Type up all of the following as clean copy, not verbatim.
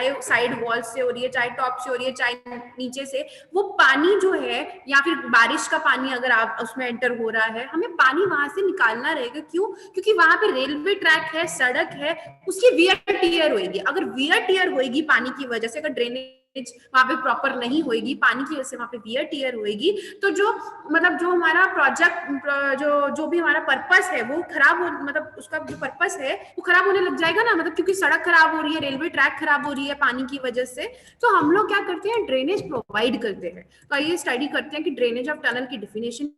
चाहे side wall से हो रही है, चाहे टॉप से हो रही है, चाहे नीचे से, वो पानी जो है या फिर बारिश का पानी अगर आप उसमें एंटर हो रहा है, हमें पानी वहां से निकालना रहेगा। क्यों? क्योंकि वहां पे रेलवे ट्रैक है, सड़क है, उसकी वियर टियर होगी। अगर वियर टियर होगी पानी की वजह से, अगर ड्रेनेज वहां पे प्रॉपर नहीं होगी, पानी की वजह से वहां पे वियर टियर होगी, तो जो मतलब जो हमारा प्रोजेक्ट जो भी हमारा पर्पस है वो खराब हो, मतलब उसका जो पर्पस है वो खराब होने लग जाएगा ना। मतलब क्योंकि सड़क खराब हो रही है, रेलवे ट्रैक खराब हो रही है पानी की वजह से, तो हम लोग क्या करते हैं, ड्रेनेज प्रोवाइड करते हैं। तो आइए स्टडी करते हैं कि ड्रेनेज ऑफ टनल की डेफिनेशन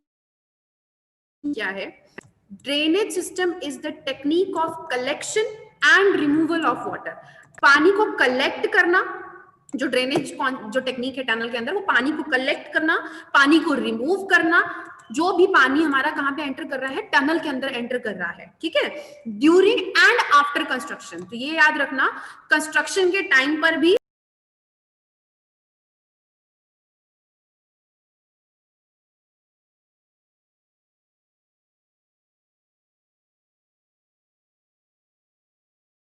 क्या है। Drainage system is the technique of collection and removal of water. पानी को कलेक्ट करना, जो ड्रेनेज जो टेक्निक है टनल के अंदर, वो पानी को कलेक्ट करना, पानी को रिमूव करना। जो भी पानी हमारा कहां पे एंटर कर रहा है, टनल के अंदर एंटर कर रहा है, ठीक है, ड्यूरिंग एंड आफ्टर कंस्ट्रक्शन। तो ये याद रखना, कंस्ट्रक्शन के टाइम पर भी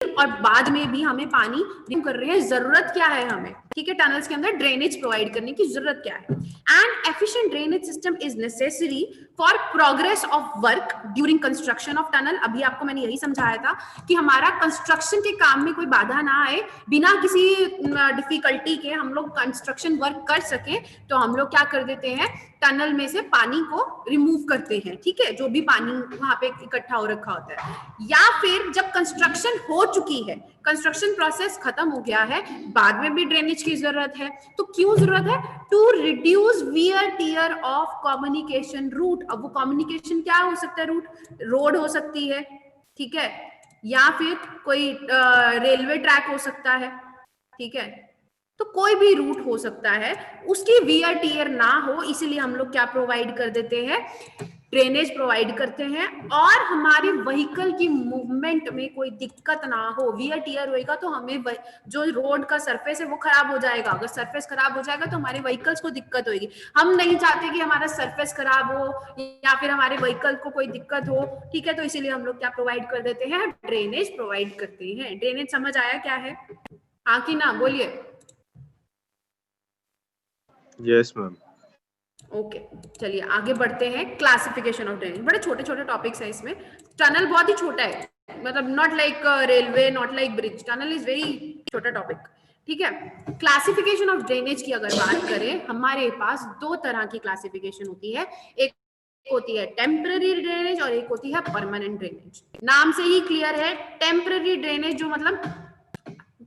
और बाद में भी हमें पानी रिमूव कर रहे हैं। जरूरत क्या है हमें, ठीक है, टनल्स के अंदर ड्रेनेज प्रोवाइड करने की जरूरत क्या है। And efficient drainage system is necessary for progress of work during construction of tunnel. अभी आपको मैंने यही समझाया था कि हमारा कंस्ट्रक्शन के काम में कोई बाधा ना आए, बिना किसी डिफिकल्टी के हम लोग कंस्ट्रक्शन वर्क कर सके, तो हम लोग क्या कर देते हैं, टनल में से पानी को रिमूव करते हैं, ठीक है, जो भी पानी वहां पे इकट्ठा हो रखा होता है। या फिर जब कंस्ट्रक्शन हो चुकी है, कंस्ट्रक्शन प्रोसेस खत्म हो गया है, बाद में भी ड्रेनेज की जरूरत है। तो क्यों जरूरत है? To reduce wear tear of communication route. अब वो कम्युनिकेशन क्या हो सकता है? रूट, रोड हो सकती है, ठीक है, या फिर कोई रेलवे ट्रैक हो सकता है, ठीक है, तो कोई भी रूट हो सकता है, उसकी वियर टियर ना हो, इसीलिए हम लोग क्या प्रोवाइड कर देते हैं, ड्रेनेज प्रोवाइड करते हैं। और हमारे व्हीकल की मूवमेंट में कोई दिक्कत ना हो। वियर टियर होएगा तो हमें जो रोड का सरफेस है वो खराब हो जाएगा। अगर सरफेस खराब हो जाएगा तो हमारे व्हीकल्स को दिक्कत होगी। हम नहीं चाहते कि हमारा सरफेस खराब हो या फिर हमारे व्हीकल को कोई दिक्कत हो, ठीक है, तो इसीलिए हम लोग क्या प्रोवाइड कर देते हैं, ड्रेनेज प्रोवाइड करते हैं। ड्रेनेज समझ आया क्या है? हाँ कि ना, बोलिए। Yes ma'am. ओके, चलिए आगे बढ़ते हैं। क्लासिफिकेशन ऑफ ड्रेनेज, बड़े छोटे छोटे टॉपिक्स हैं इसमें। टनल बहुत ही छोटा है, मतलब not like railway, not like bridge, tunnel is very छोटा टॉपिक, ठीक है। क्लासिफिकेशन ऑफ ड्रेनेज की अगर बात करें, हमारे पास दो तरह की क्लासिफिकेशन होती है। एक होती है टेम्पररी ड्रेनेज और एक होती है परमानेंट ड्रेनेज। नाम से ही क्लियर है, टेम्पररी ड्रेनेज जो मतलब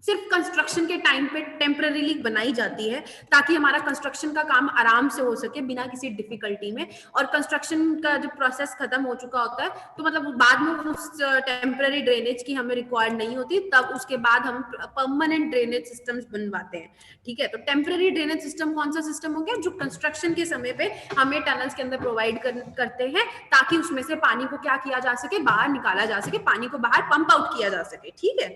सिर्फ कंस्ट्रक्शन के टाइम पे टेम्पररीली बनाई जाती है, ताकि हमारा कंस्ट्रक्शन का काम आराम से हो सके बिना किसी डिफिकल्टी में। और कंस्ट्रक्शन का जो प्रोसेस खत्म हो चुका होता है, तो मतलब बाद में उस टेम्पररी ड्रेनेज की हमें रिक्वायर्ड नहीं होती, तब उसके बाद हम परमानेंट ड्रेनेज सिस्टम्स बनवाते हैं, ठीक है। तो टेम्पररी ड्रेनेज सिस्टम कौन सा सिस्टम हो गया? जो कंस्ट्रक्शन के समय पे हमें टनल्स के अंदर प्रोवाइड करते हैं, ताकि उसमें से पानी को क्या किया जा सके, बाहर निकाला जा सके, पानी को बाहर पंप आउट किया जा सके, ठीक है।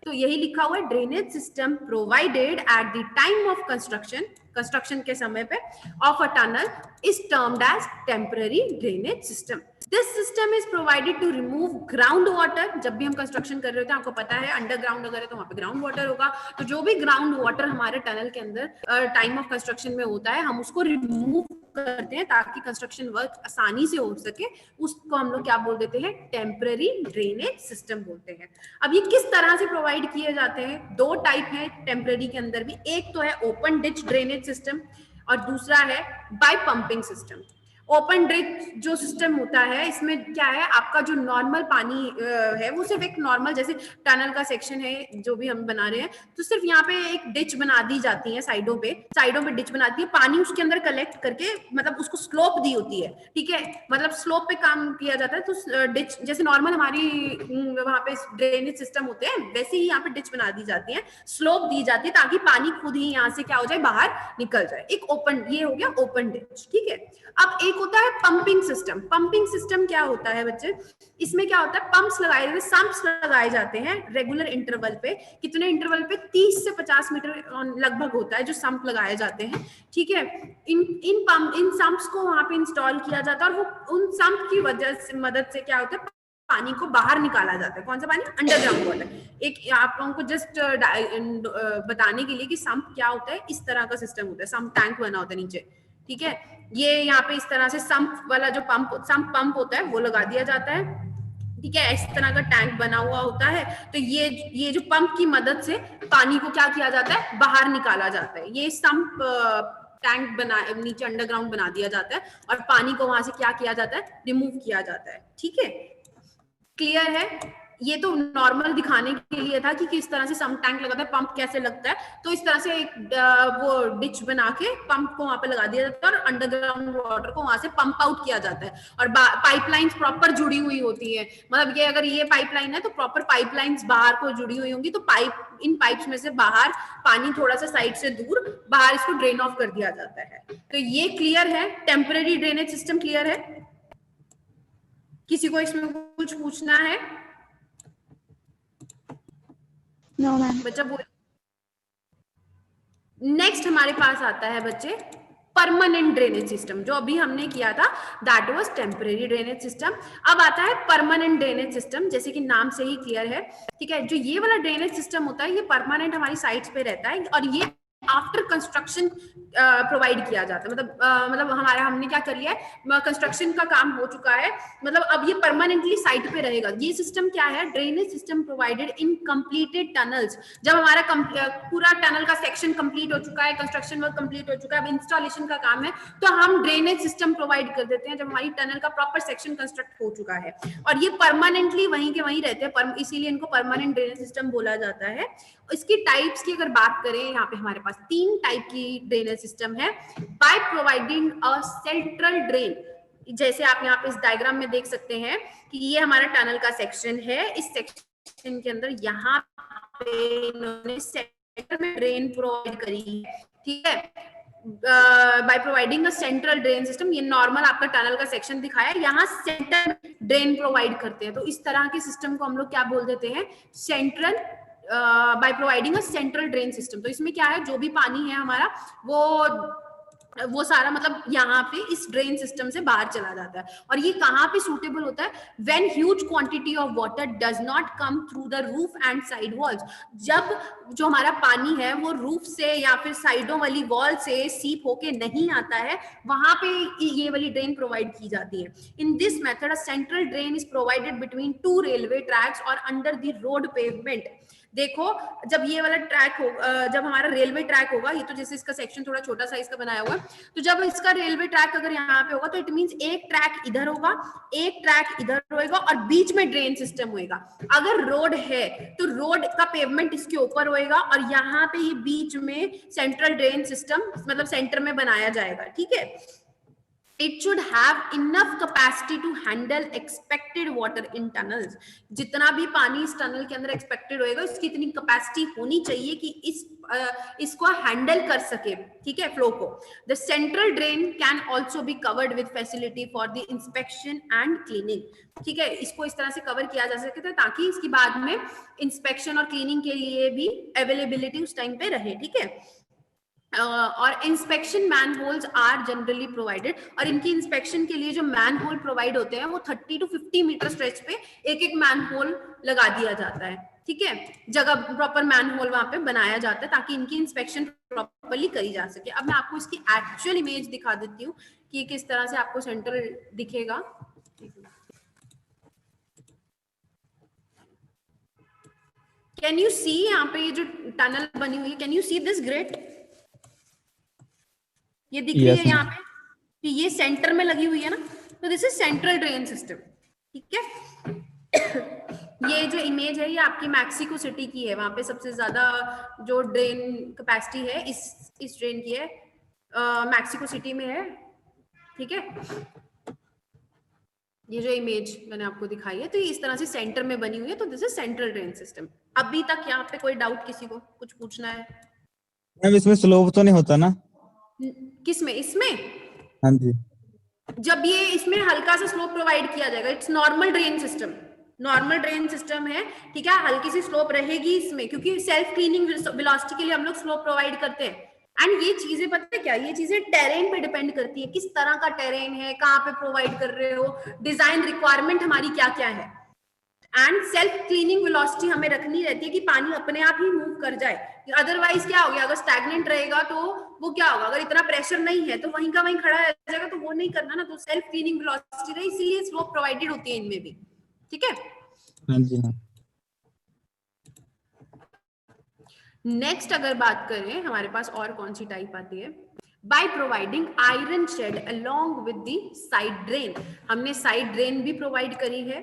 तो यही लिखा हुआ है, drainage system provided at the time of construction, construction के समय पे, of a tunnel is termed as temporary drainage system. This system is provided to remove ground water. जब भी हम कंस्ट्रक्शन कर रहे होते हैं, आपको पता है अंडरग्राउंड अगर है तो वहां पे ग्राउंड वाटर होगा, तो जो भी ग्राउंड वाटर हमारे टनल के अंदर टाइम ऑफ कंस्ट्रक्शन में होता है, हम उसको रिमूव करते हैं ताकि कंस्ट्रक्शन वर्क आसानी से हो सके। उसको हम लोग क्या बोल देते हैं? टेम्पररी ड्रेनेज सिस्टम बोलते हैं। अब ये किस तरह से प्रोवाइड किए जाते हैं? दो टाइप है टेम्पररी के अंदर भी। एक तो है ओपन डिच ड्रेनेज सिस्टम और दूसरा है by pumping system. Open ditch जो सिस्टम होता है, इसमें क्या है, आपका जो नॉर्मल पानी है वो सिर्फ एक नॉर्मल, जैसे टनल का सेक्शन है जो भी हम बना रहे हैं, तो सिर्फ यहाँ पे एक डिच बना दी जाती है, साइडों पे डिच बनाती है, पानी उसके अंदर कलेक्ट करके, मतलब उसको स्लोप दी होती है, ठीक है, मतलब स्लोप पे काम किया जाता है। तो डिच जैसे नॉर्मल हमारी वहां पे ड्रेनेज सिस्टम होते हैं, वैसे ही यहाँ पे डिच बना दी जाती है, स्लोप दी जाती है, ताकि पानी खुद ही यहाँ से क्या हो जाए, बाहर निकल जाए। एक ओपन, ये हो गया ओपन डिच, ठीक है। अब एक होता है पंपिंग सिस्टम। पंपिंग सिस्टम क्या होता है बच्चे? इसमें क्या होता है, पंप्स लगाए जाते हैं, सम्प्स लगाए जाते हैं रेगुलर इंटरवल पे। कितने इंटरवल पे? 30 से 50 मीटर लगभग होता है जो सम्प लगाए जाते हैं, ठीक है। इन सम्प्स को वहां पे इंस्टॉल किया जाता है, और वो उन सम्प की वजह से, मदद से क्या होता है, पानी को बाहर निकाला जाता है। कौन सा पानी? Underground water. एक आप लोगों को जस्ट बताने के लिए कि सम्प क्या होता है, इस तरह का सिस्टम होता है, सम्प टैंक बना होता है नीचे, ठीक है। ये यहाँ पे इस तरह से सम्प वाला जो सम्प पंप होता है वो लगा दिया जाता है, ठीक है। इस तरह का टैंक बना हुआ होता है। तो ये जो पंप की मदद से पानी को क्या किया जाता है, बाहर निकाला जाता है। ये सम्प टैंक बना नीचे अंडरग्राउंड बना दिया जाता है और पानी को वहां से क्या किया जाता है, रिमूव किया जाता है, ठीक है। क्लियर है? ये तो नॉर्मल दिखाने के लिए था कि किस तरह से सम टैंक लगता है, पंप कैसे लगता है। तो इस तरह से एक वो डिच बना के पंप को वहां पे लगा दिया जाता है और अंडरग्राउंड वाटर को वहां से पंप आउट किया जाता है। और पाइपलाइंस प्रॉपर जुड़ी हुई होती है, मतलब ये अगर ये पाइपलाइन है तो प्रॉपर पाइपलाइंस बाहर को जुड़ी हुई होंगी। तो इन पाइप्स में से बाहर पानी थोड़ा सा साइड से दूर बाहर इसको ड्रेन ऑफ कर दिया जाता है। तो ये क्लियर है, टेम्परेरी ड्रेनेज सिस्टम क्लियर है? किसी को इसमें कुछ पूछना है? No ma'am. बच्चा बोल। नेक्स्ट हमारे पास आता है बच्चे परमानेंट ड्रेनेज सिस्टम। जो अभी हमने किया था that was temporary drainage system. अब आता है परमानेंट ड्रेनेज सिस्टम, जैसे कि नाम से ही क्लियर है, ठीक है। जो ये वाला ड्रेनेज सिस्टम होता है ये परमानेंट हमारी साइट्स पे रहता है और ये आफ्टर कंस्ट्रक्शन प्रोवाइड किया जाता है। मतलब हमने क्या कर लिया है, कंस्ट्रक्शन का काम हो चुका है, मतलब अब ये परमानेंटली साइट पे रहेगा। ये सिस्टम क्या है, drainage system provided in completed tunnels. जब हमारा पूरा टनल का सेक्शन कंप्लीट हो चुका है, कंस्ट्रक्शन वर्क कंप्लीट हो चुका है, अब इंस्टॉलेशन का काम है, तो हम ड्रेनेज सिस्टम प्रोवाइड कर देते हैं जब हमारी टनल का प्रॉपर सेक्शन कंस्ट्रक्ट हो चुका है। और ये परमानेंटली वहीं के वहीं रहते हैं, इसीलिए इनको परमानेंट ड्रेनेज सिस्टम बोला जाता है। इसकी टाइप्स की अगर बात करें, यहाँ पे हमारे पास 3 टाइप की ड्रेनेज सिस्टम है। By providing a central drain, जैसे आप यहाँ पे इस डायग्राम में देख सकते हैं कि ये हमारा टनल का सेक्शन है। इस सेक्शन के अंदर यहाँ पे इन्होंने सेंटर में ड्रेन प्रोवाइड करी है, ठीक है। By providing a central drain system, ये नॉर्मल आपका टनल का सेक्शन दिखाया है, यहाँ सेंटर ड्रेन प्रोवाइड करते हैं। तो इस तरह के सिस्टम को हम लोग क्या बोल देते हैं, central, by providing a central drain system. तो इसमें क्या है, जो भी पानी है हमारा वो सारा मतलब यहाँ पे इस ड्रेन सिस्टम से बाहर चला जाता है। और ये कहाँ पे सूटेबल होता है, when huge quantity of water does not come through the roof and side walls. जब जो हमारा पानी है वो रूफ से या फिर साइडों वाली वॉल से सीप होके नहीं आता है, वहां पे ये वाली ड्रेन प्रोवाइड की जाती है। In this method a central drain is provided between 2 railway tracks और अंडर द रोड पेवमेंट। देखो, जब ये वाला ट्रैक होगा, जब हमारा रेलवे ट्रैक होगा, ये तो जैसे इसका सेक्शन थोड़ा छोटा साइज का बनाया हुआ है, तो जब इसका रेलवे ट्रैक अगर यहाँ पे होगा तो इट मींस एक ट्रैक इधर होगा, एक ट्रैक इधर होएगा और बीच में ड्रेन सिस्टम होएगा। अगर रोड है तो रोड का पेवमेंट इसके ऊपर होएगा और यहाँ पे ये बीच में सेंट्रल ड्रेन सिस्टम मतलब सेंटर में बनाया जाएगा, ठीक है। It should have enough capacity to handle expected water in tunnels. जितना भी पानी इस टनल के अंदर एक्सपेक्टेड होएगा, इसकी इतनी कैपेसिटी होनी चाहिए कि इसको हैंडल कर सके, ठीक है, फ्लो को। The central drain can also be covered with facility for the inspection and cleaning. ठीक है, इसको इस तरह से कवर किया जा सकता है ताकि इसकी बाद में इंस्पेक्शन और क्लीनिंग के लिए भी अवेलेबिलिटी उस टाइम पे रहे, ठीक है। और inspection manholes are generally provided, और इनकी इंस्पेक्शन के लिए जो मैन होल प्रोवाइड होते हैं वो 30 to 50 मीटर स्ट्रेच पे एक एक मैन होल लगा दिया जाता है, ठीक है। जगह प्रॉपर मैन होल वहां पे बनाया जाता है ताकि इनकी इंस्पेक्शन प्रॉपरली करी जा सके। अब मैं आपको इसकी एक्चुअल इमेज दिखा देती हूँ कि किस तरह से आपको सेंटर दिखेगा। कैन यू सी यहाँ पे ये जो टनल बनी हुई है, can you see this grid? ये दिख रही है यहाँ पे कि ये सेंटर में लगी हुई है ना, तो this is central drain system, ठीक है। ये जो इमेज है ये आपकी मैक्सिको सिटी की है, वहां पे सबसे ज्यादा जो ड्रेन कैपेसिटी है इस ड्रेन की है, मैक्सिको सिटी में है, ठीक है। ये जो इमेज मैंने आपको दिखाई है तो ये इस तरह से सेंटर में बनी हुई है, तो this is central drain system. अभी तक यहाँ पे कोई डाउट किसी को कुछ पूछना है? मैम इसमें स्लोप तो नहीं होता ना? किसमें? इसमें? हाँ जी। जब ये इसमें हल्का सा स्लोप प्रोवाइड किया जाएगा, it's normal drain system, normal drain system है, ठीक है। हल्की सी स्लोप रहेगी इसमें क्योंकि सेल्फ क्लीनिंग वेलोसिटी के लिए हम लोग स्लोप प्रोवाइड करते हैं। एंड ये चीजें पता है क्या, ये चीजें टेरेन पे डिपेंड करती है, किस तरह का टेरेन है, कहाँ पे प्रोवाइड कर रहे हो, डिजाइन रिक्वायरमेंट हमारी क्या क्या है, एंड सेल्फ क्लीनिंग वेलोसिटी हमें रखनी रहती है कि पानी अपने आप ही मूव कर जाए, अदरवाइज क्या हो गया, अगर स्टैग्नेंट रहेगा तो वो क्या होगा, अगर इतना प्रेशर नहीं है तो वहीं का वहीं खड़ा रह जाएगा, तो वो नहीं करना ना, तो सेल्फ क्लीनिंग वेलोसिटी रहे, इसीलिए स्लोप प्रोवाइडेड होती है इनमें भी, ठीक है। हाँ जी हाँ। नेक्स्ट अगर बात करें हमारे पास और कौन सी टाइप आती है, by providing iron shed along with the side drain, हमने साइड ड्रेन भी प्रोवाइड करी है,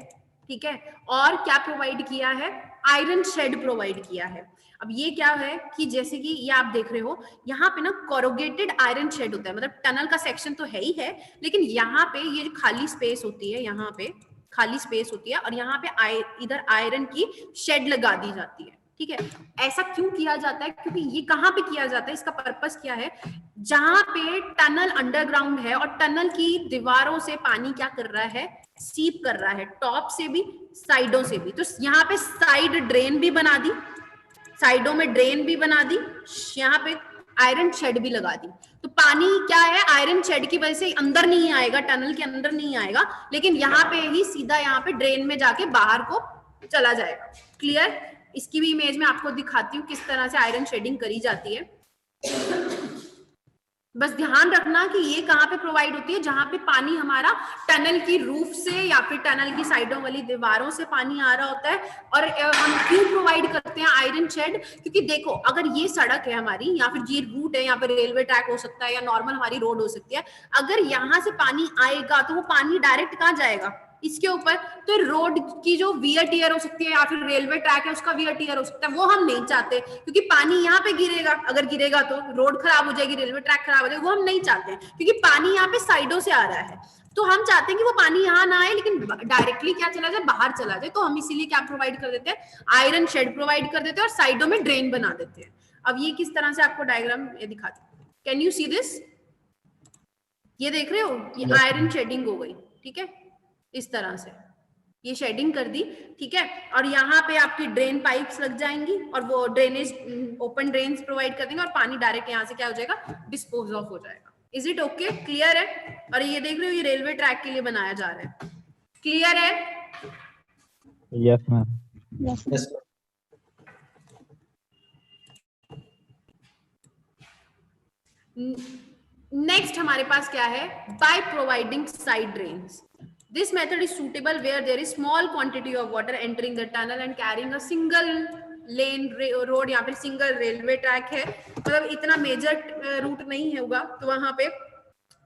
ठीक है, और क्या प्रोवाइड किया है, आयरन शेड प्रोवाइड किया है। अब ये क्या है कि जैसे कि ये आप देख रहे हो यहाँ पे ना कोरोगेटेड आयरन शेड होता है, मतलब टनल का सेक्शन तो है ही है, लेकिन यहाँ पे ये खाली स्पेस होती है, यहाँ पे खाली स्पेस होती है, और यहाँ पे इधर आयरन की शेड लगा दी जाती है, ठीक है। ऐसा क्यों किया जाता है, क्योंकि ये कहाँ पे किया जाता है, इसका पर्पस क्या है, जहां पे टनल अंडरग्राउंड है और टनल की दीवारों से पानी क्या कर रहा है, सीप कर रहा है, टॉप से भी साइडों से भी, तो यहाँ पे साइड ड्रेन भी बना दी, साइडों में ड्रेन भी बना दी, यहाँ पे आयरन शेड भी लगा दी, तो पानी क्या है, आयरन शेड की वजह से अंदर नहीं आएगा, टनल के अंदर नहीं आएगा, लेकिन यहाँ पे ही सीधा यहाँ पे ड्रेन में जाके बाहर को चला जाएगा। क्लियर, इसकी भी इमेज में आपको दिखाती हूँ किस तरह से आयरन शेडिंग करी जाती है। बस ध्यान रखना कि ये कहाँ पे प्रोवाइड होती है, जहां पे पानी हमारा टनल की रूफ से या फिर टनल की साइडों वाली दीवारों से पानी आ रहा होता है। और हम क्यों प्रोवाइड करते हैं आयरन शेड, क्योंकि देखो अगर ये सड़क है हमारी या फिर ये रूट है, यहाँ पे रेलवे ट्रैक हो सकता है या नॉर्मल हमारी रोड हो सकती है, अगर यहाँ से पानी आएगा तो वो पानी डायरेक्ट कहाँ जाएगा, इसके ऊपर, तो रोड की जो वियर टियर हो सकती है या फिर रेलवे ट्रैक है उसका वियर टियर हो सकता है, वो हम नहीं चाहते, क्योंकि पानी यहाँ पे गिरेगा, अगर गिरेगा तो रोड खराब हो जाएगी, रेलवे ट्रैक खराब हो जाएगा, वो हम नहीं चाहते, क्योंकि पानी यहाँ पे साइडों से आ रहा है, तो हम चाहते हैं कि वो पानी यहाँ ना आए लेकिन डायरेक्टली क्या चला जाए, बाहर चला जाए, तो हम इसीलिए क्या प्रोवाइड कर देते हैं, आयरन शेड प्रोवाइड कर देते हैं और साइडों में ड्रेन बना देते हैं। अब ये किस तरह से आपको डायग्राम दिखाते हैं, कैन यू सी दिस, ये देख रहे हो, ये आयरन शेडिंग हो गई, ठीक है, इस तरह से ये शेडिंग कर दी, ठीक है, और यहाँ पे आपकी ड्रेन पाइप्स लग जाएंगी और वो ड्रेनेज ओपन ड्रेन्स प्रोवाइड कर देंगे और पानी डायरेक्ट यहाँ से क्या हो जाएगा, डिस्पोज ऑफ हो जाएगा। इज इट ओके, क्लियर है। और ये देख रहे हो ये रेलवे ट्रैक के लिए बनाया जा रहा है, क्लियर है। Yes ma'am. Yes. नेक्स्ट हमारे पास क्या है, by providing side drains, this method is suitable where there is small quantity of water entering the tunnel and carrying a single lane road या फिर सिंगल रेलवे ट्रैक है, मतलब इतना major root नहीं होगा, तो वहां पे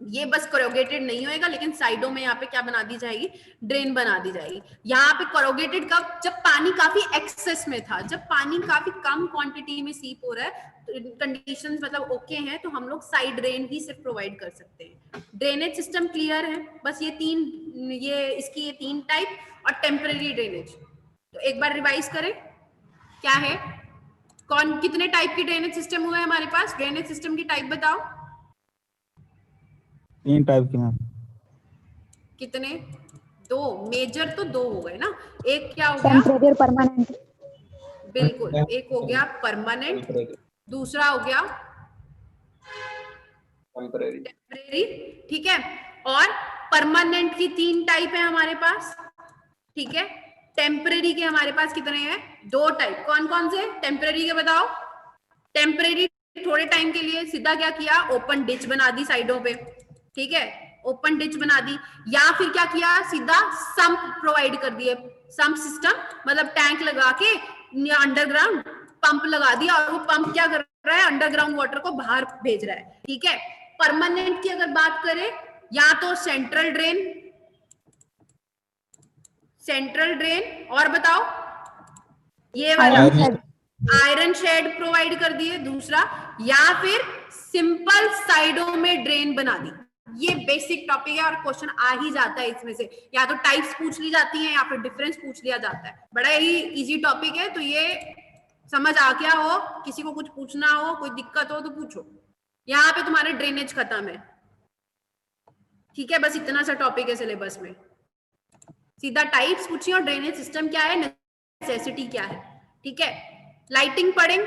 ये बस कोरोगेटेड नहीं होएगा, लेकिन साइडों में यहाँ पे क्या बना दी जाएगी, ड्रेन बना दी जाएगी। यहाँ पे कोरोगेटेड कब, जब पानी काफी एक्सेस में था, जब पानी काफी कम क्वांटिटी में सीप हो रहा है, कंडीशंस मतलब ओके हैं, तो हम लोग साइड ड्रेन ही सिर्फ प्रोवाइड कर सकते हैं। ड्रेनेज सिस्टम क्लियर है, बस ये इसकी तीन टाइप और टेम्परेरी ड्रेनेज, तो एक बार रिवाइज करें क्या है, कौन कितने टाइप की ड्रेनेज सिस्टम हुआ है हमारे पास, ड्रेनेज सिस्टम की टाइप बताओ। 3 टाइप की मैम। कितने, 2 मेजर, तो 2 हो गए ना, एक क्या हो गया, टेम्परेरी और परमानेंट। बिल्कुल, एक हो गया परमानेंट, दूसरा हो गया टेम्परेरी, ठीक है, और परमानेंट की 3 टाइप है हमारे पास, ठीक है, टेम्परेरी के हमारे पास कितने हैं, 2 टाइप, कौन कौन से, टेम्परेरी के बताओ। टेम्परेरी थोड़े टाइम के लिए सीधा क्या किया, ओपन डिच बना दी साइडों पे, ठीक है, ओपन डिच बना दी, या फिर क्या किया, सीधा सम्प प्रोवाइड कर दिए, सम्प सिस्टम मतलब टैंक लगा के अंडरग्राउंड पंप लगा दिया, और वो पंप क्या कर रहा है, अंडरग्राउंड वाटर को बाहर भेज रहा है, ठीक है। परमानेंट की अगर बात करें, या तो सेंट्रल ड्रेन, और बताओ ये वाला आयरन शेड प्रोवाइड कर दिए, दूसरा, या फिर सिंपल साइडों में ड्रेन बना दी। ये बेसिक टॉपिक है और क्वेश्चन आ ही जाता है इसमें से, या तो टाइप्स पूछ ली जाती हैं या फिर डिफरेंस पूछ लिया जाता है, बड़ा ही इजी टॉपिक है, तो ये समझ आ गया हो, किसी को कुछ पूछना हो, कोई दिक्कत हो तो पूछो। यहाँ पे तुम्हारे ड्रेनेज खत्म है, ठीक है, बस इतना सा टॉपिक है सिलेबस में, सीधा टाइप्स पूछिए और ड्रेनेज सिस्टम क्या है, नेसेसिटी क्या है, ठीक है। लाइटिंग पढ़ेंगे,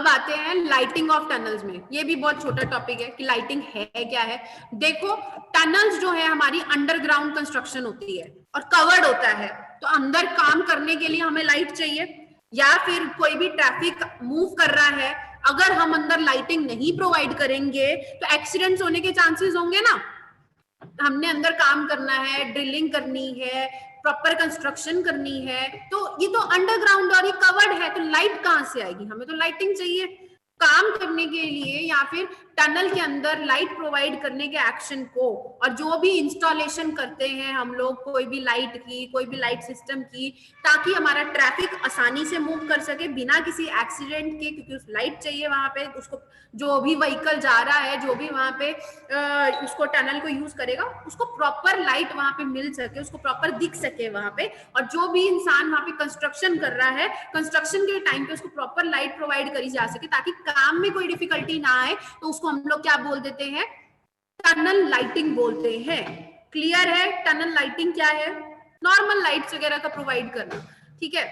अब आते हैं लाइटिंग ऑफ टनल्स में। ये भी बहुत छोटा टॉपिक है कि लाइटिंग है क्या है। देखो टनल्स जो है हमारी अंडरग्राउंड कंस्ट्रक्शन होती है और कवर्ड होता है, तो अंदर काम करने के लिए हमें लाइट चाहिए, या फिर कोई भी ट्रैफिक मूव कर रहा है, अगर हम अंदर लाइटिंग नहीं प्रोवाइड करेंगे तो एक्सीडेंट्स होने के चांसेस होंगे ना। हमने अंदर काम करना है, ड्रिलिंग करनी है, प्रॉपर कंस्ट्रक्शन करनी है, तो ये तो अंडरग्राउंड और ये कवर्ड है, तो लाइट कहाँ से आएगी? हमें तो लाइटिंग चाहिए काम करने के लिए, या फिर टनल के अंदर लाइट प्रोवाइड करने के एक्शन को। और जो भी इंस्टॉलेशन करते हैं हम लोग कोई भी लाइट की, कोई भी लाइट सिस्टम की, ताकि हमारा ट्रैफिक आसानी से मूव कर सके बिना किसी एक्सीडेंट के, क्योंकि उस लाइट चाहिए वहां पे उसको, जो भी व्हीकल जा रहा है, जो भी वहां पे उसको टनल को यूज करेगा, उसको प्रॉपर लाइट वहां पे मिल सके, उसको प्रॉपर दिख सके वहां पे। और जो भी इंसान वहां पे कंस्ट्रक्शन कर रहा है, कंस्ट्रक्शन के टाइम पे उसको प्रॉपर लाइट प्रोवाइड करी जा सके ताकि काम में कोई डिफिकल्टी ना आए, तो उसको हम लोग क्या बोल देते हैं? टनल लाइटिंग बोलते हैं। क्लियर है? टनल लाइटिंग क्या है? नॉर्मल लाइट्स वगैरह का प्रोवाइड करना, ठीक है।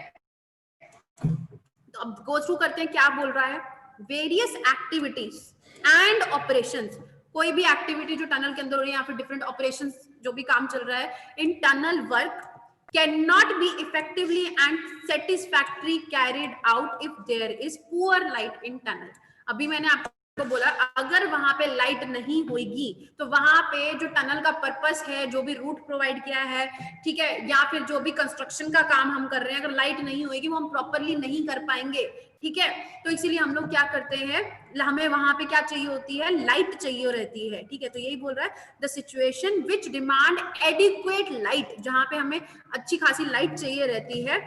तो अब गो थ्रू करते हैं क्या बोल रहा है। वेरियस एक्टिविटीज एंड ऑपरेशंस, कोई भी एक्टिविटी जो टनल के अंदर हो रही है या फिर डिफरेंट ऑपरेशंस जो भी काम चल रहा है in tunnel work can not be effectively and satisfactory carried out if there is poor light in tunnel. अभी मैंने आपको बोला अगर वहां पे लाइट नहीं होगी तो वहां पे जो टनल का पर्पस है, जो भी रूट प्रोवाइड किया है, ठीक है, या फिर जो भी कंस्ट्रक्शन का काम हम कर रहे हैं, अगर लाइट नहीं होगी वो हम प्रॉपरली नहीं कर पाएंगे, ठीक है। तो इसीलिए हम लोग क्या करते हैं, हमें वहां पे क्या चाहिए होती है? लाइट चाहिए रहती है, ठीक है। तो यही बोल रहा है the situation which demand adequate light, जहां पे हमें अच्छी खासी लाइट चाहिए रहती है।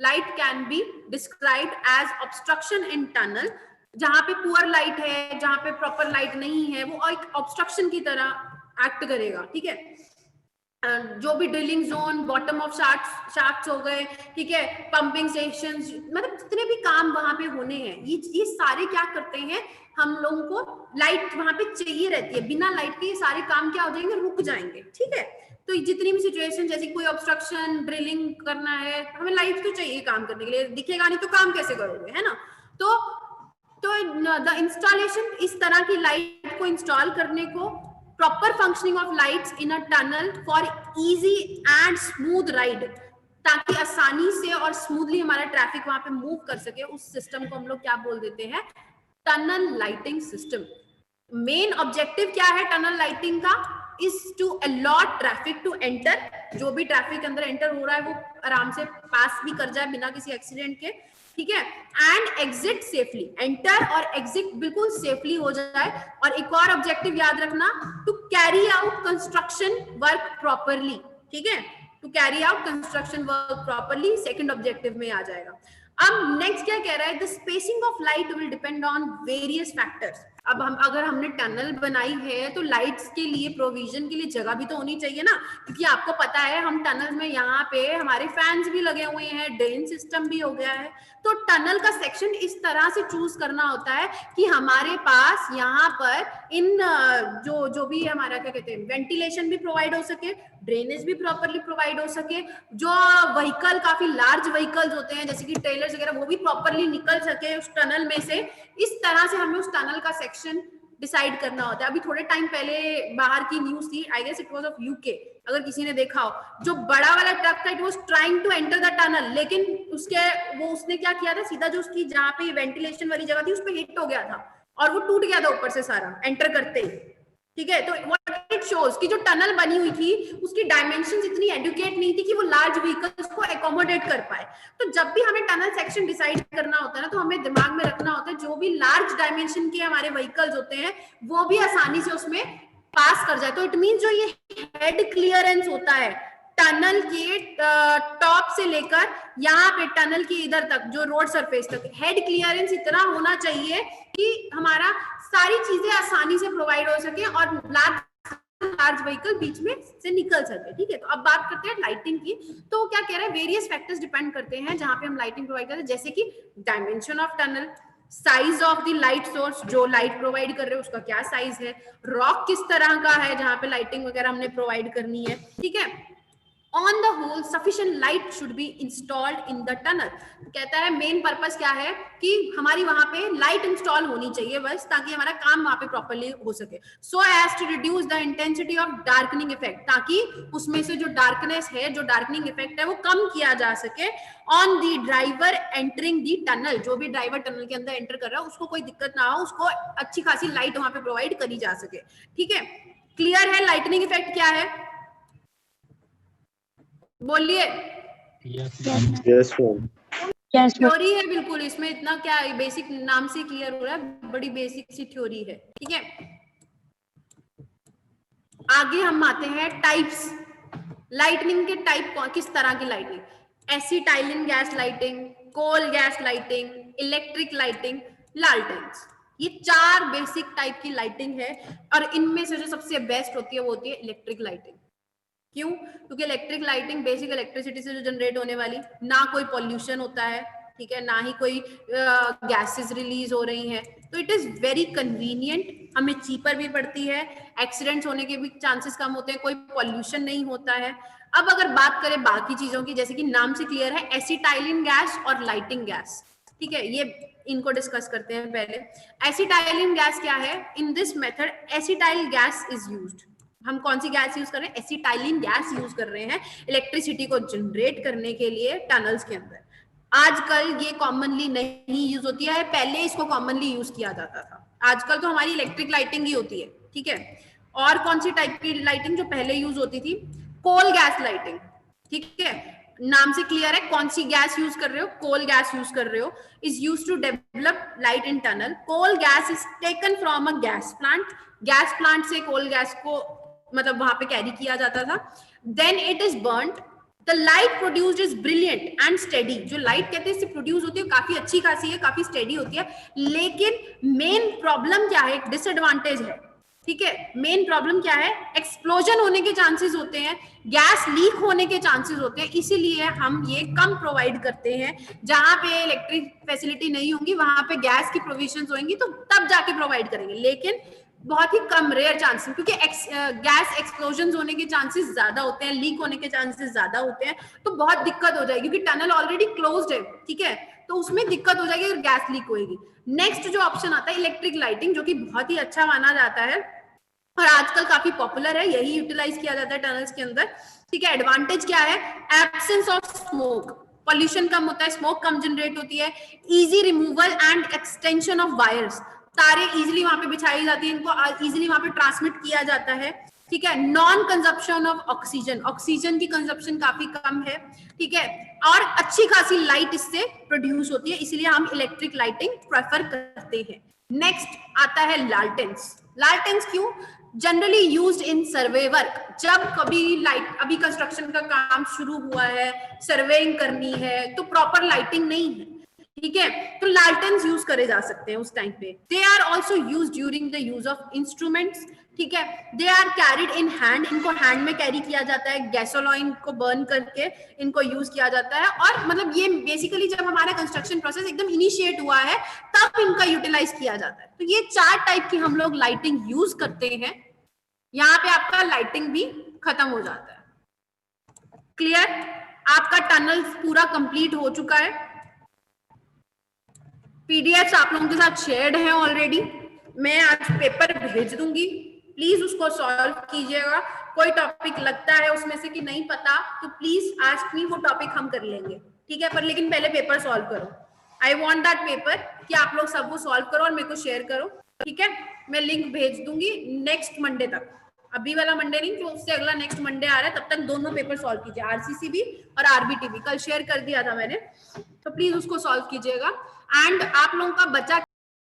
Light can be described as obstruction in tunnel. जहां पे पुअर लाइट है, जहां पे प्रॉपर लाइट नहीं है, वो एक ऑब्स्ट्रक्शन की तरह एक्ट करेगा, ठीक है। जो भी drilling zone, bottom of shafts हो गए, ठीक है, पंपिंग स्टेशंस, मतलब जितने भी काम वहां पे होने हैं, ये सारे क्या करते हैं, हम लोगों को लाइट वहां पे चाहिए रहती है। बिना लाइट के ये सारे काम क्या हो जाएंगे? रुक जाएंगे, ठीक है। तो जितनी भी सिचुएशन, जैसे कोई ऑब्स्ट्रक्शन, ड्रिलिंग करना है, हमें लाइट तो चाहिए काम करने के लिए, दिखेगा नहीं तो काम कैसे करोगे, है ना। तो द इंस्टॉलेशन, इस तरह की लाइट को इंस्टॉल करने को, proper functioning of lights in a tunnel for easy and smooth ride, ताकि आसानी से और स्मूथली हमारा ट्रैफिक वहां पे मूव कर सके, उस सिस्टम को हम लोग क्या बोल देते हैं? Tunnel lighting system. Main objective क्या है टनल लाइटिंग का? Is to allot traffic to enter, जो भी ट्रैफिक अंदर एंटर हो रहा है वो आराम से पास भी कर जाए बिना किसी एक्सीडेंट के, ठीक है। एंड एग्जिट सेफली, एंटर और एग्जिट बिल्कुल सेफली हो जाए। और एक और ऑब्जेक्टिव याद रखना, to carry out construction work properly, ठीक है, to carry out construction work properly second objective में आ जाएगा। अब नेक्स्ट क्या कह रहा है? The spacing of light will depend on various factors. अब अगर हमने टनल बनाई है तो लाइट्स के लिए, प्रोविजन के लिए जगह भी तो होनी चाहिए ना, क्योंकि आपको पता है हम टनल में यहाँ पे हमारे फैंस भी लगे हुए हैं, ड्रेन सिस्टम भी हो गया है। तो टनल का सेक्शन इस तरह से चूज करना होता है कि हमारे पास यहाँ पर इन जो भी हमारा क्या कहते हैं, वेंटिलेशन भी प्रोवाइड हो सके, ड्रेनेज भी प्रॉपरली प्रोवाइड हो सके, जो व्हीकल, काफी लार्ज व्हीकल्स होते हैं जैसे कि ट्रेलर्स वगैरह, वो भी प्रॉपरली निकल सके उस टनल में से। इस तरह से हमें उस टनल का सेक्शन डिसाइड करना होता है। अभी थोड़े टाइम पहले बाहर की न्यूज थी, I guess it was of UK, अगर किसी ने देखा हो, जो बड़ा वाला ट्रक था, it was trying to enter the tunnel, लेकिन उसने क्या किया था, सीधा जो उसकी जहां पे वेंटिलेशन वाली जगह थी उस पे हिट हो गया था और वो टूट गया था ऊपर से सारा एंटर करते ही, ठीक है। तो व्हाट इट शोज कि जो टनल बनी हुई थी उसकी डायमेंशंस इतनी एडुकेट नहीं थी कि वो लार्ज व्हीकल्स को एकोमोडेट कर पाए। तो जब भी हमें टनल सेक्शन डिसाइड करना होता है ना, तो हमें दिमाग में रखना होता है जो भी लार्ज डायमेंशन के हमारे व्हीकल्स होते हैं वो भी आसानी से उसमें पास कर जाए। तो इट मीन जो ये हेड क्लियरेंस होता है टनल के टॉप से लेकर यहाँ पे टनल के इधर तक, जो रोड सरफेस तक, हेड क्लियरेंस इतना होना चाहिए कि हमारा सारी चीजें आसानी से प्रोवाइड हो सके और लार्ज व्हीकल बीच में से निकल सके, ठीक है। तो अब बात करते हैं लाइटिंग की। तो क्या कह रहा है, वेरियस फैक्टर्स डिपेंड करते हैं जहां पे हम लाइटिंग प्रोवाइड करते हैं, जैसे कि dimension of tunnel, size of the light source, जो लाइट प्रोवाइड कर रहे हैं उसका क्या साइज है, रॉक किस तरह का है जहां पे लाइटिंग वगैरह हमने प्रोवाइड करनी है, ठीक है। On the whole, sufficient light should be installed in the tunnel. कहता है मेन पर्पस क्या है कि हमारी वहां पे लाइट इंस्टॉल होनी चाहिए बस, ताकि हमारा काम वहां पे प्रॉपर्ली हो सके. So as to reduce the intensity of darkening effect, ताकि उसमें से जो डार्कनेस है, जो डार्कनिंग इफेक्ट है, वो कम किया जा सके on the driver entering the tunnel. जो भी ड्राइवर टनल के अंदर एंटर कर रहा है उसको कोई दिक्कत ना हो, उसको अच्छी खासी लाइट वहां पे प्रोवाइड करी जा सके. ठीक है, क्लियर है लाइटनिंग इफेक्ट क्या है? बोलिए. Yes, ma'am. थ्योरी है बिल्कुल, इसमें इतना क्या है, बेसिक नाम से क्लियर हो रहा है, बड़ी बेसिक सी थ्योरी है. ठीक है, आगे हम आते हैं टाइप्स. लाइटनिंग के टाइप किस तरह की lightning? Acetylene gas lighting, coal gas lighting, electric lighting, lanterns. ये 4 बेसिक टाइप की लाइटिंग है, और इनमें से जो सबसे बेस्ट होती है वो होती है इलेक्ट्रिक लाइटिंग. क्यों? क्योंकि इलेक्ट्रिक लाइटिंग बेसिक इलेक्ट्रिसिटी से जो जनरेट होने वाली, ना कोई पॉल्यूशन होता है, ठीक है, ना ही कोई गैसेस रिलीज हो रही हैं, तो इट इज वेरी कन्वीनियंट, हमें चीपर भी पड़ती है, एक्सीडेंट्स होने के भी चांसेस कम होते हैं, कोई पॉल्यूशन नहीं होता है. अब अगर बात करें बाकी चीजों की, जैसे कि नाम से क्लियर है, एसिटाइलिन गैस और लाइटिंग गैस. ठीक है, ये इनको डिस्कस करते हैं पहले. एसिटाइलिन गैस क्या है? In this method acetyl gas is used. हम कौन सी गैस यूज कर रहे हैं? एसिटाइलिन गैस यूज कर रहे हैं इलेक्ट्रिसिटी को जनरेट करने के लिए टनल्स के अंदर. आजकल ये कॉमनली नहीं यूज होती है, पहले इसको कॉमनली यूज किया जाता था. आजकल तो हमारी इलेक्ट्रिक लाइटिंग ही होती है. ठीक है, और कौन सी टाइप की लाइटिंग जो पहले यूज होती थी? Coal gas lighting. ठीक है, नाम से क्लियर है कौन सी गैस यूज कर रहे हो, कोल गैस यूज कर रहे हो. Is use to develop light in tunnel. Coal gas is taken from a gas plant. Gas plant से कोल गैस को मतलब वहां पे कैरी किया जाता था. Then it is burned. The light produced is brilliant and steady. जो light कहते हैं इससे प्रोड्यूस होती है काफी अच्छी खासी है, काफी स्टेडी होती है. लेकिन मेन प्रॉब्लम क्या है? डिसएडवांटेज है. ठीक है, मेन प्रॉब्लम क्या है? एक्सप्लोजन होने के चांसेस होते हैं, गैस लीक होने के चांसेस होते हैं. इसीलिए हम ये कम प्रोवाइड करते हैं. जहां पे इलेक्ट्रिक फैसिलिटी नहीं होंगी वहां पे गैस की प्रोविजंस होंगी तो तब जाके प्रोवाइड करेंगे, लेकिन बहुत ही कम, रेयर चांसेस, क्योंकि गैस एक्सप्लोजन होने के चांसेस ज्यादा होते हैं, लीक होने के चांसेस ज्यादा होते हैं, तो बहुत दिक्कत हो जाएगी, क्योंकि टनल ऑलरेडी क्लोज्ड है. ठीक है, तो उसमें दिक्कत हो जाएगी अगर गैस लीक होएगी. नेक्स्ट जो ऑप्शन आता है इलेक्ट्रिक लाइटिंग, जो कि बहुत ही अच्छा माना जाता है और आजकल काफी पॉपुलर है, यही यूटिलाइज किया जाता है टनल्स के अंदर. ठीक है, एडवांटेज क्या है? एब्सेंस ऑफ स्मोक, पॉल्यूशन कम होता है, स्मोक कम जनरेट होती है. Easy removal and extension of wires, तारे इजीली वहां पे बिछाई जाती है, इनको इजीली वहां पे ट्रांसमिट किया जाता है. ठीक है, non consumption of oxygen, oxygen की कंजप्शन काफी कम है. ठीक है, और अच्छी खासी लाइट इससे प्रोड्यूस होती है, इसलिए हम इलेक्ट्रिक लाइटिंग प्रेफर करते हैं. नेक्स्ट आता है लालटेन्स. लालटेन्स क्यों? Generally used in survey work. जब कभी लाइट, अभी कंस्ट्रक्शन का काम शुरू हुआ है, सर्वेइंग करनी है, तो प्रॉपर लाइटिंग नहीं है. ठीक है, तो लालटेन्स यूज करे जा सकते हैं उस टाइम पे. They are also use during the use of instruments. ठीक है, they are carried in hand, इनको हैंड में कैरी किया जाता है, गैसोलाइन को बर्न करके इनको यूज किया जाता है. और मतलब ये बेसिकली जब हमारा कंस्ट्रक्शन प्रोसेस एकदम इनिशिएट हुआ है तब इनका यूटिलाइज किया जाता है. तो ये 4 टाइप की हम लोग लाइटिंग यूज करते हैं. यहाँ पे आपका लाइटिंग भी खत्म हो जाता है. क्लियर? आपका टनल पूरा कंप्लीट हो चुका है. पीडीएफ आप लोगों के साथ शेयर्ड है ऑलरेडी. मैं आज पेपर भेज दूंगी, प्लीज उसको सॉल्व कीजिएगा. कोई टॉपिक लगता है उसमें से कि नहीं पता तो प्लीज आस्क मी, वो टॉपिक हम कर लेंगे. ठीक है, पर लेकिन पहले पेपर सॉल्व करो. आई वांट दैट पेपर कि आप लोग सब वो सॉल्व करो और मेरे को शेयर करो. ठीक है, मैं लिंक भेज दूंगी नेक्स्ट मंडे तक. अभी वाला मंडे नहीं, जो उससे अगला नेक्स्ट मंडे आ रहा है, तब तक दोनों पेपर सॉल्व कीजिए, आरसीसी भी और आरबीटी भी. कल शेयर कर दिया था मैंने, तो प्लीज उसको सॉल्व कीजिएगा. एंड आप लोगों का बचा